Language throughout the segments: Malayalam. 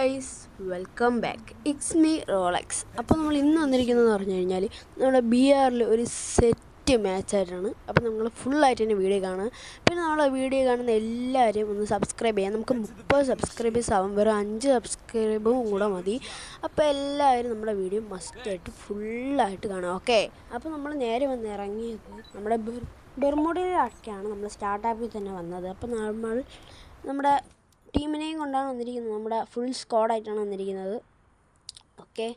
Guys, welcome back. It's me Rolex. അപ്പോൾ നമ്മൾ ഇന്ന് വന്നിരിക്കുന്നതെന്ന് പറഞ്ഞു കഴിഞ്ഞാൽ നമ്മുടെ BRൽ ഒരു സെറ്റ് മാച്ചായിട്ടാണ്. അപ്പോൾ നമ്മൾ ഫുള്ളായിട്ട് തന്നെ വീഡിയോ കാണുക. പിന്നെ നമ്മളെ വീഡിയോ കാണുന്ന എല്ലാവരും ഒന്ന് സബ്സ്ക്രൈബ് ചെയ്യാം. നമുക്ക് 30 സബ്സ്ക്രൈബേഴ്സ് ആവും, വെറും 5 സബ്സ്ക്രൈബും കൂടെ മതി. അപ്പോൾ എല്ലാവരും നമ്മുടെ വീഡിയോ മസ്റ്റായിട്ട് ഫുള്ളായിട്ട് കാണുക. ഓക്കെ, അപ്പോൾ നമ്മൾ നേരെ വന്ന് ഇറങ്ങിയത് നമ്മുടെ ബെർമുഡയിലൊക്കെയാണ് നമ്മൾ സ്റ്റാർട്ടാപ്പിൽ തന്നെ വന്നത്. അപ്പോൾ നമ്മുടെ ടീമിനെയും കൊണ്ടാണ് വന്നിരിക്കുന്നത്. നമ്മുടെ ഫുൾ സ്ക്വാഡായിട്ടാണ് വന്നിരിക്കുന്നത്. ഓക്കെ,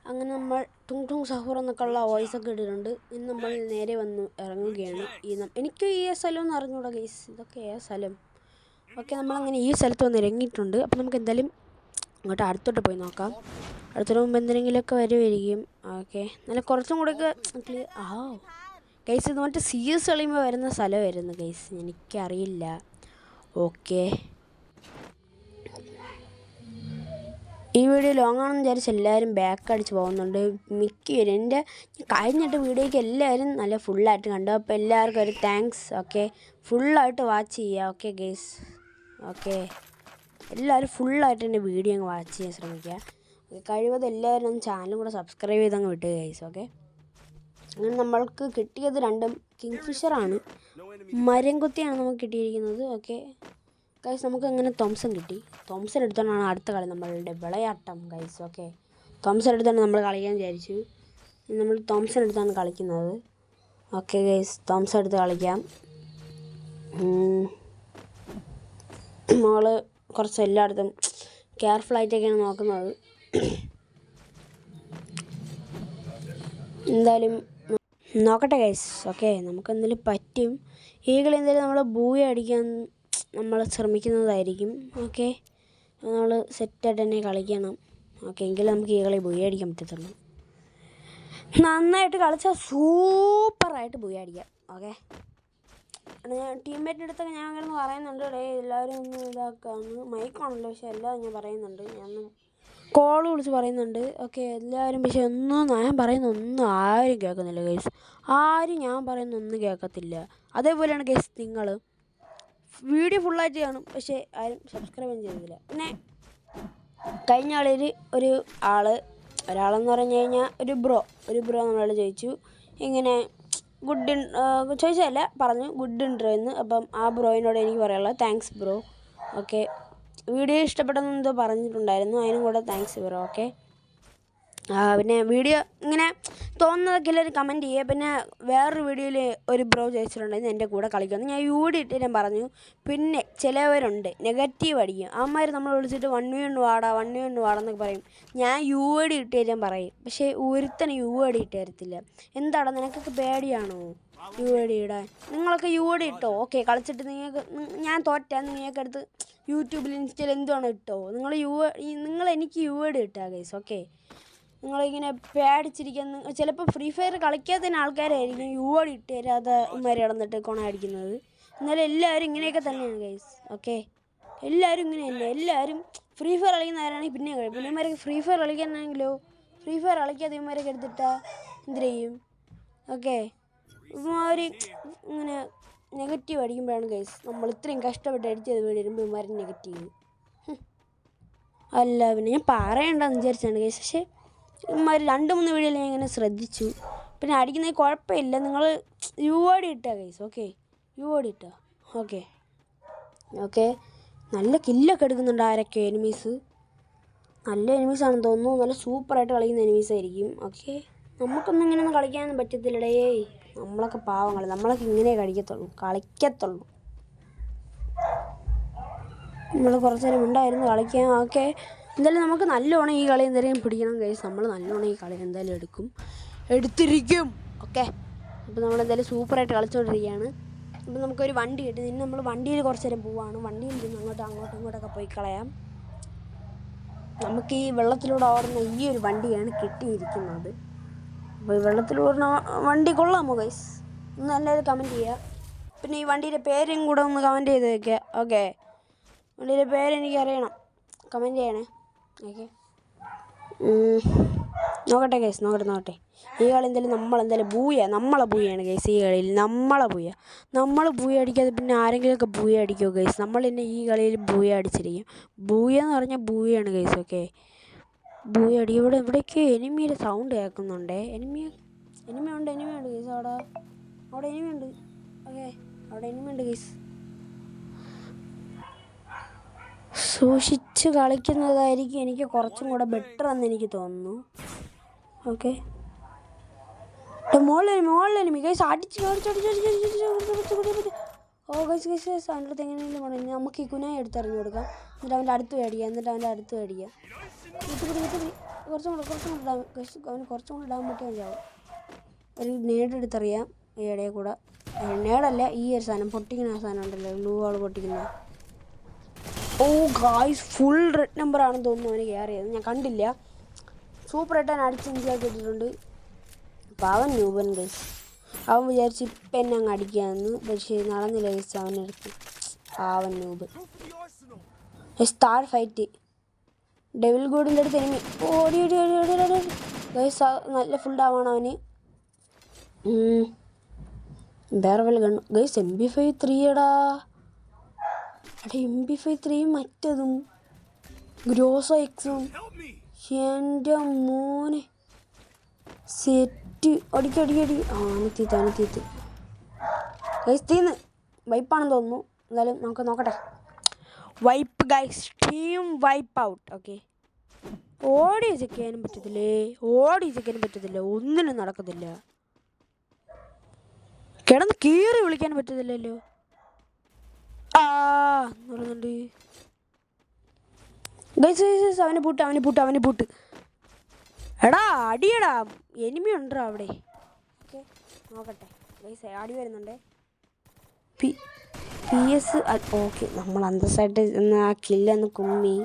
അങ്ങനെ നമ്മൾ ടുങ് ടുങ് സഹൂർ എന്നൊക്കെ ഉള്ള വോയിസൊക്കെ ഇട്ടിട്ടുണ്ട്. ഇനി നമ്മൾ നേരെ വന്ന് ഇറങ്ങുകയാണ്. എനിക്ക് ഈ സ്ഥലം ഒന്ന് അറിഞ്ഞൂടാ ഗൈസ്, ഇതൊക്കെ സ്ഥലം. ഓക്കെ, നമ്മളങ്ങനെ ഈ സ്ഥലത്ത് വന്ന് ഇറങ്ങിയിട്ടുണ്ട്. അപ്പോൾ നമുക്ക് എന്തായാലും അങ്ങോട്ട് അടുത്തോട്ട് പോയി നോക്കാം. അടുത്തോട്ട് മുമ്പ് എന്തെങ്കിലുമൊക്കെ വരുമായിരിക്കും. ഓക്കെ, നല്ല കുറച്ചും കൂടെയൊക്കെ ഗൈസ്, ഇത് മറ്റേ CS കളിയുമ്പോൾ വരുന്ന സ്ഥലമായിരുന്നു ഗൈസ്, എനിക്കറിയില്ല. ഓക്കെ, ഈ വീഡിയോ ലോങ് ആണെന്ന് വിചാരിച്ച് എല്ലാവരും ബാക്ക് അടിച്ച് പോകുന്നുണ്ട് മിക്കവരും. എൻ്റെ കഴിഞ്ഞിട്ട് വീഡിയോയ്ക്ക് എല്ലാവരും നല്ല ഫുള്ളായിട്ട് കണ്ടു. അപ്പോൾ എല്ലാവർക്കും ഒരു താങ്ക്സ്. ഓക്കെ, ഫുള്ളായിട്ട് വാച്ച് ചെയ്യുക. ഓക്കെ ഗൈസ്, ഓക്കെ, എല്ലാവരും ഫുള്ളായിട്ട് എൻ്റെ വീഡിയോ അങ്ങ് വാച്ച് ചെയ്യാൻ ശ്രമിക്കുക. കഴിവതും എല്ലാവരും ഒന്ന് ചാനലും കൂടെ സബ്സ്ക്രൈബ് ചെയ്തങ്ങ് വിട്ടുക ഗൈസ്. ഓക്കെ, അങ്ങനെ നമ്മൾക്ക് കിട്ടിയത് രണ്ടും കിങ്ഫിഷറാണ്, മരം കുത്തിയാണ് നമുക്ക് കിട്ടിയിരിക്കുന്നത്. ഓക്കെ ഗൈസ്, നമുക്ക് അങ്ങനെ തോംസൺ കിട്ടി. തോംസൺ എടുത്തോണ്ടാണ് അടുത്ത കളി നമ്മളുടെ വിളയാട്ടം ഗൈസ്. ഓക്കെ, തോംസൺ എടുത്താണ് നമ്മൾ കളിക്കാൻ വിചാരിച്ചു. നമ്മൾ തോംസൺ എടുത്താണ് കളിക്കുന്നത്. ഓക്കെ ഗൈസ്, തോംസൺ എടുത്ത് കളിക്കാം. നമ്മൾ കുറച്ച് എല്ലായിടത്തും കെയർഫുള്ളായിട്ടൊക്കെയാണ് നോക്കുന്നത്. എന്തായാലും നോക്കട്ടെ ഗൈസ്. ഓക്കെ, നമുക്ക് എന്തെങ്കിലും പറ്റും. ഈകളി എന്തായാലും നമ്മൾ ബൂയ അടിക്കാൻ നമ്മൾ ശ്രമിക്കുന്നതായിരിക്കും. ഓക്കെ, നമ്മൾ സെറ്റായിട്ട് തന്നെ കളിക്കണം. ഓക്കെ, എങ്കിലും നമുക്ക് ഈ കളി ബൂയ അടിക്കാൻ പറ്റത്തുള്ളൂ. നന്നായിട്ട് കളിച്ചാൽ സൂപ്പറായിട്ട് ബൂയ അടിക്കാം. ഓക്കെ, ഞാൻ ടീംമേറ്റിൻ്റെ അടുത്തൊക്കെ ഞാൻ കിടന്ന് പറയുന്നുണ്ട്, എല്ലാവരും ഒന്ന് ഇതാക്കാമെന്ന്. മൈക്കാണല്ലോ, പക്ഷേ എല്ലാവരും ഞാൻ പറയുന്നുണ്ട്, ഞാൻ കോൾ വിളിച്ച് പറയുന്നുണ്ട്. ഓക്കെ, എല്ലാവരും, പക്ഷേ ഞാൻ പറയുന്ന ഒന്നും ആരും കേൾക്കുന്നില്ല ഗൈസ്. ആരും ഞാൻ പറയുന്ന ഒന്നും കേൾക്കത്തില്ല. അതേപോലെയാണ് ഗൈസ് നിങ്ങൾ. വീഡിയോ ഫുള്ളായിട്ട് കാണും, പക്ഷേ ആരും സബ്സ്ക്രൈബ് ചെയ്തില്ല. പിന്നെ കഴിഞ്ഞ കളിയിൽ ഒരാളെന്ന് പറഞ്ഞു കഴിഞ്ഞാൽ ഒരു ബ്രോ നമ്മളോട് ചോദിച്ചു, ഇങ്ങനെ ചോദിച്ചതല്ല, പറഞ്ഞു ഗുഡ് ഇൻട്രോ എന്ന്. അപ്പം ആ ബ്രോയിനോട് എനിക്ക് പറയാനുള്ളത് താങ്ക്സ് ബ്രോ. ഓക്കെ, വീഡിയോ ഇഷ്ടപ്പെട്ടെന്നെന്തോ പറഞ്ഞിട്ടുണ്ടായിരുന്നു, അതിനും കൂടെ താങ്ക്സ് ബ്രോ. ഓക്കെ, പിന്നെ വീഡിയോ ഇങ്ങനെ തോന്നുന്നതൊക്കെ എല്ലാവരും കമൻറ്റ് ചെയ്യുക. പിന്നെ വേറൊരു വീഡിയോയിൽ ഒരു ബ്രോ ചോദിച്ചിട്ടുണ്ടായിരുന്നു എൻ്റെ കൂടെ കളിക്കുമെന്ന്. ഞാൻ UD ഇട്ട് ഞാൻ പറഞ്ഞു. പിന്നെ ചിലവരുണ്ട് നെഗറ്റീവ് അടിക്കും. അവന്മാർ നമ്മൾ വിളിച്ചിട്ട് 1v1 വാടാ എന്നൊക്കെ പറയും. ഞാൻ UD ഇട്ട് തരാൻ പറയും, പക്ഷേ ഒരുത്തന് UD ഇട്ട് തരത്തില്ല. എന്താടാ, നിനക്കൊക്കെ പേടിയാണോ UD ഇടാൻ? നിങ്ങളൊക്കെ UD ഇട്ടോ. ഓക്കെ, കളിച്ചിട്ട് ഞാൻ തോറ്റാൽ നിങ്ങൾക്ക് എടുത്ത് യൂട്യൂബിൽ ഇൻസ്റ്റയിൽ എന്തുവാണോ ഇട്ടോ. നിങ്ങൾ എനിക്ക് UD ഇട്ടാ ഗൈസ്. ഓക്കെ, നിങ്ങളിങ്ങനെ പേടിച്ചിരിക്കുന്ന ചിലപ്പോൾ ഫ്രീ ഫയർ കളിക്കാത്തതിന് ആൾക്കാരായിരിക്കും UD ഇട്ട് തരാതെ ഇമാര് കിടന്നിട്ട് കൊണ അടിക്കുന്നത്. എന്നാലും എല്ലാവരും ഇങ്ങനെയൊക്കെ തന്നെയാണ് ഗൈസ്. ഓക്കെ, എല്ലാവരും ഇങ്ങനെ തന്നെ. എല്ലാവരും ഫ്രീ ഫയർ കളിക്കുന്നവരാണെങ്കിൽ പിന്നെ ഇവന്മാരൊക്കെ ഫ്രീ ഫയർ കളിക്കാനാണെങ്കിലോ, ഫ്രീ ഫയർ കളിക്കാതെ ഇവന്മാരൊക്കെ എടുത്തിട്ടാ എന്ത് ചെയ്യും? ഓക്കെ, ഇവന്മാർ ഇങ്ങനെ നെഗറ്റീവ് അടിക്കുമ്പോഴാണ് ഗൈസ് നമ്മൾ ഇത്രയും കഷ്ടപ്പെട്ട് അടിച്ചത് വരുമ്പോൾ ഇവന്മാർ നെഗറ്റീവ്. അല്ല, പിന്നെ ഞാൻ പറയണ്ടെന്ന് വിചാരിച്ചാണ് ഗൈസ്, പക്ഷേ ഇവന്മാർ 2-3 വീഡിയോയിൽ ഞാൻ ഇങ്ങനെ ശ്രദ്ധിച്ചു. പിന്നെ അടിക്കുന്നത് കുഴപ്പമില്ല, നിങ്ങൾ UD ഇട്ടാ ഗൈസ്. ഓക്കെ, UD ഇട്ടാ. ഓക്കെ, നല്ല കില്ലൊക്കെ എടുക്കുന്നുണ്ട് ആരൊക്കെ എനിമീസ്. നല്ല എനിമീസാണെന്ന് തോന്നുന്നു, നല്ല സൂപ്പറായിട്ട് കളിക്കുന്ന എനിമീസായിരിക്കും. ഓക്കെ, നമുക്കൊന്നും ഇങ്ങനെയൊന്നും കളിക്കാനൊന്നും പറ്റത്തില്ലടേ. നമ്മളൊക്കെ പാവങ്ങൾ, നമ്മളൊക്കെ ഇങ്ങനെ കളിക്കത്തുള്ളൂ. നമ്മൾ കുറച്ച് നേരം ഉണ്ടായിരുന്നു കളിക്കാൻ. ഓക്കെ, എന്തായാലും നമുക്ക് നല്ലോണം ഈ കളി എന്തായാലും പിടിക്കണം ഗൈസ്. നമ്മൾ നല്ലോണം ഈ കളി എന്തായാലും എടുത്തിരിക്കും. ഓക്കെ, അപ്പോൾ നമ്മളെന്തായാലും സൂപ്പറായിട്ട് കളിച്ചുകൊണ്ടിരിക്കുകയാണ്. അപ്പോൾ നമുക്കൊരു വണ്ടി കിട്ടി. ഇനി നമ്മൾ വണ്ടിയിൽ കുറച്ച് നേരം പോവുകയാണ്. വണ്ടിയിൽ നിന്ന് അങ്ങോട്ടൊക്കെ പോയി കളയാം. നമുക്ക് ഈ വെള്ളത്തിലൂടെ ഓടുന്ന ഈ ഒരു വണ്ടിയാണ് കിട്ടിയിരിക്കുന്നത്. അപ്പോൾ ഈ വെള്ളത്തിലൂടുന്ന വണ്ടി കൊള്ളാമോ ഗൈസ്? ഒന്ന് എല്ലാവരും കമൻറ്റ് ചെയ്യുക. പിന്നെ ഈ വണ്ടിയുടെ പേരും കൂടെ ഒന്ന് കമൻറ്റ് ചെയ്ത് വയ്ക്കുക. ഓക്കെ, വണ്ടിയുടെ പേരെനിക്ക് അറിയണം, കമൻറ്റ് ചെയ്യണേ. ഓക്കെ, നോക്കട്ടെ ഗൈസ്, നോക്കട്ടെ. ഈ കളി എന്തായാലും നമ്മളെ ബൂയാണ് ഗൈസ്. ഈ കളിയിൽ നമ്മൾ ബൂയ അടിക്കാതെ പിന്നെ ആരെങ്കിലുമൊക്കെ ബൂയ അടിക്കുമോ ഗൈസ്? നമ്മൾ തന്നെ ഈ കളിയിൽ ബൂയ അടിച്ചിരിക്കും. ബൂയ എന്ന് പറഞ്ഞാൽ ബൂയാണ് ഗൈസ്. ഓക്കെ, ബൂയ അടി. ഇവിടേക്ക് എനിമിയുടെ സൗണ്ട് കേൾക്കുന്നുണ്ടേ. എനിമി ഉണ്ട് ഗൈസ്. അവിടെ എനിമി ഉണ്ട്. ഓക്കെ, അവിടെ എനിമി ഉണ്ട് ഗൈസ്. സൂക്ഷിച്ച് കളിക്കുന്നതായിരിക്കും എനിക്ക് കുറച്ചും കൂടെ ബെറ്റർ എന്ന് എനിക്ക് തോന്നുന്നു. ഓക്കെ, മോളിലെനിമി ഗൈസ്. അടിച്ച്. ഓ ഗൈസ് അതിൻ്റെ അടുത്ത് എങ്ങനെയെങ്കിലും പറഞ്ഞു. നമുക്ക് ഈ കുനായി എടുത്തെറിഞ്ഞു കൊടുക്കാം. എന്നിട്ട് അവൻ്റെ അടുത്ത് മേടിക്കാം. കുറച്ചും കൂടെ ഇടാൻ ഗൈസ്. അവന് കുറച്ചും കൂടെ ഇടാൻ പറ്റിയാൽ മതിയാവും. ഒരു നേടെടുത്തറിയാം ഈ ഇടയിൽ കൂടെ. നേടല്ല, ഈ ഒരു സാധനം പൊട്ടിക്കുന്ന സാധനം ഉണ്ടല്ലോ, ബ്ലൂ വാൾ പൊട്ടിക്കുന്ന. ഓ ഗായ്സ്, ഫുൾ റെഡ് നമ്പർ ആണെന്ന് തോന്നുന്നു അവന് കയറിയത്. ഞാൻ കണ്ടില്ല. സൂപ്പറായിട്ട് അവൻ അടിച്ച് ഇഞ്ചാക്കി ഇട്ടിട്ടുണ്ട്. അപ്പോൾ അവൻ ന്യൂബൻ ഗൈസ്. അവൻ വിചാരിച്ച് ഇപ്പം എന്നെ അങ്ങ് അടിക്കാമെന്ന്. പക്ഷേ നടന്നില്ല ഗൈസ്. അവനെടുത്ത് അവൻ ന്യൂബ്. സ്റ്റാർ ഫൈറ്റ് ഡെവിൽ ഗോഡിൻ്റെ അടുത്ത് എനിമി. ഓടി ഗൈസ്. നല്ല ഫുൾ ഡാമാണ് അവന്. വേറെ ഗണ്ണു ഗൈസ്. MP53 എടാ. MP53 മറ്റതും ഗ്രോസോ എക്സും. എൻ്റെ മോനെ സെറ്റ്. അടിക്ക്. അനത്തീത്ത് ഗൈസ്. തീന്ന് വൈപ്പാണെന്ന് തോന്നുന്നു. എന്തായാലും നമുക്ക് നോക്കട്ടെ. Wipe guys, team wipe out. Okay, ഓടി ചെക്കാനും പറ്റത്തില്ല. ഒന്നിനും നടക്കത്തില്ല. കിടന്ന് കീറി വിളിക്കാൻ പറ്റത്തില്ലല്ലോ. എന്ന് പറയുന്നുണ്ട് ഗൈസ്. അവനെ പൂട്ട്. എടാ അടിയടാ, എനിമി ഉണ്ടോ അവിടെ? ഓക്കെ, നോക്കട്ടെ ഗൈസ്. അടി വരുന്നുണ്ട്. PS. ഓക്കെ, നമ്മൾ അന്തസ്സായിട്ട് ആ കില്ലൊന്ന് കുമ്മി.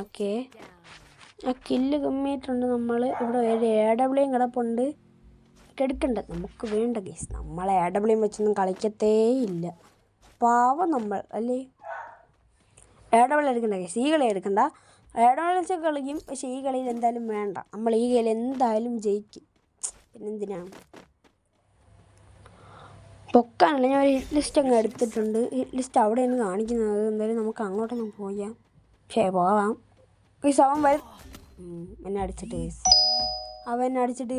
ഓക്കെ, ആ കില്ല് കുമ്മിയിട്ടുണ്ട് നമ്മൾ. ഇവിടെ ഒരു AW കിടപ്പുണ്ട്. എടുക്കണ്ട, നമുക്ക് വേണ്ട ഗൈസ്. നമ്മളെ AW വെച്ചൊന്നും കളിക്കത്തേ ഇല്ല. പാവം നമ്മൾ അല്ലേ. AW എടുക്കണ്ട ഗൈസ്. ഈ കളി എടുക്കണ്ട. AW വെച്ച് കളിക്കും, പക്ഷേ ഈ കളിയിൽ എന്തായാലും വേണ്ട. നമ്മൾ ഈ കളി എന്തായാലും ജയിക്കും. പിന്നെന്തിനാണ് പൊക്കാനല്ല. ഞാൻ ഒരു ഹിറ്റ് ലിസ്റ്റ് അങ്ങ് എടുത്തിട്ടുണ്ട്. ഹിറ്റ് ലിസ്റ്റ് അവിടെയാണ് കാണിക്കുന്നത്. എന്തായാലും നമുക്ക് അങ്ങോട്ടൊന്ന് പോകാം. പോവാം ഗൈസ്. അവൻ വരും. എന്നെ അടിച്ചിട്ട് ഗൈസ്.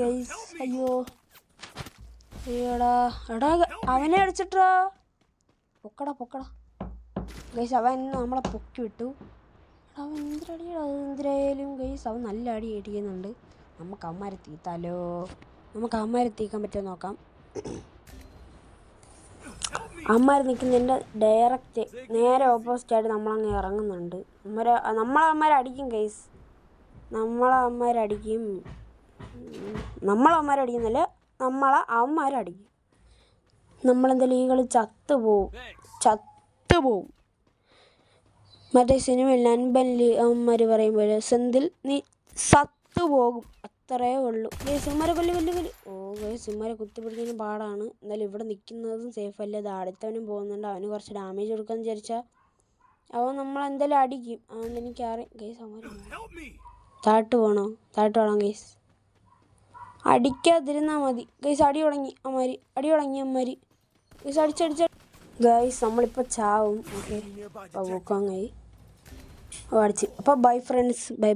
ഗൈസ്. അയ്യോടാ അവനെ അടിച്ചിട്ടാ. പൊക്കടാ ഗൈസ്. അവൻ നമ്മളെ പൊക്കി വിട്ടു. അവൻ എന്തിനായാലും ഗൈസ് അവൻ നല്ല അടി അടിക്കുന്നുണ്ട്. നമുക്ക് അവന്മാരെ തീർത്താലോ? തീക്കാൻ പറ്റുമോ നോക്കാം. അവന്മാർ നിൽക്കുന്നതിൻ്റെ ഡയറക്റ്റ് നേരെ ഓപ്പോസിറ്റായിട്ട് നമ്മളങ്ങ് ഇറങ്ങുന്നുണ്ട്. നമ്മളവന്മാരെ അടിക്കും ഗൈസ്. നമ്മളവന്മാരടിക്കുന്നില്ല, അവന്മാരടിക്കും. നമ്മളെന്തായാലും ഈ കളി ചത്തുപോവും. മറ്റേ സിനിമയിൽ നൻപനിൽ അവന്മാർ പറയുമ്പോൾ സെന്തിൽ നീ സത്തുപോകും, അത്രേ ഉള്ളൂ. സിമ്മരെ കൊല്ലി. സിമ്മരെ കുത്തിപ്പിടിക്കുന്നതിന് പാടാണ്. എന്നാലും ഇവിടെ നിൽക്കുന്നതും സേഫ് അല്ല. ഇത് അടുത്തവനും പോകുന്നുണ്ട്. അവന് കുറച്ച് ഡാമേജ് കൊടുക്കാമെന്ന് വിചാരിച്ചാൽ അവൻ നമ്മളെന്തായാലും അടിക്കും. അതുകൊണ്ട് എനിക്കറിയാം ഗൈസ്. അവന്മാർ താഴോട്ട് വേണം ഗൈസ്. അടിക്കാതിരുന്നാൽ മതി ഗൈസ്. അടി തുടങ്ങി അമ്മമാർ ഗൈസ്. അടിച്ച ഗൈസ്. നമ്മളിപ്പോൾ ചാവും. ഓക്കെ, അപ്പോൾ പോക്കാങ്ങായി അടിച്ച്. അപ്പോൾ ബൈ ഫ്രണ്ട്സ്, ബൈ.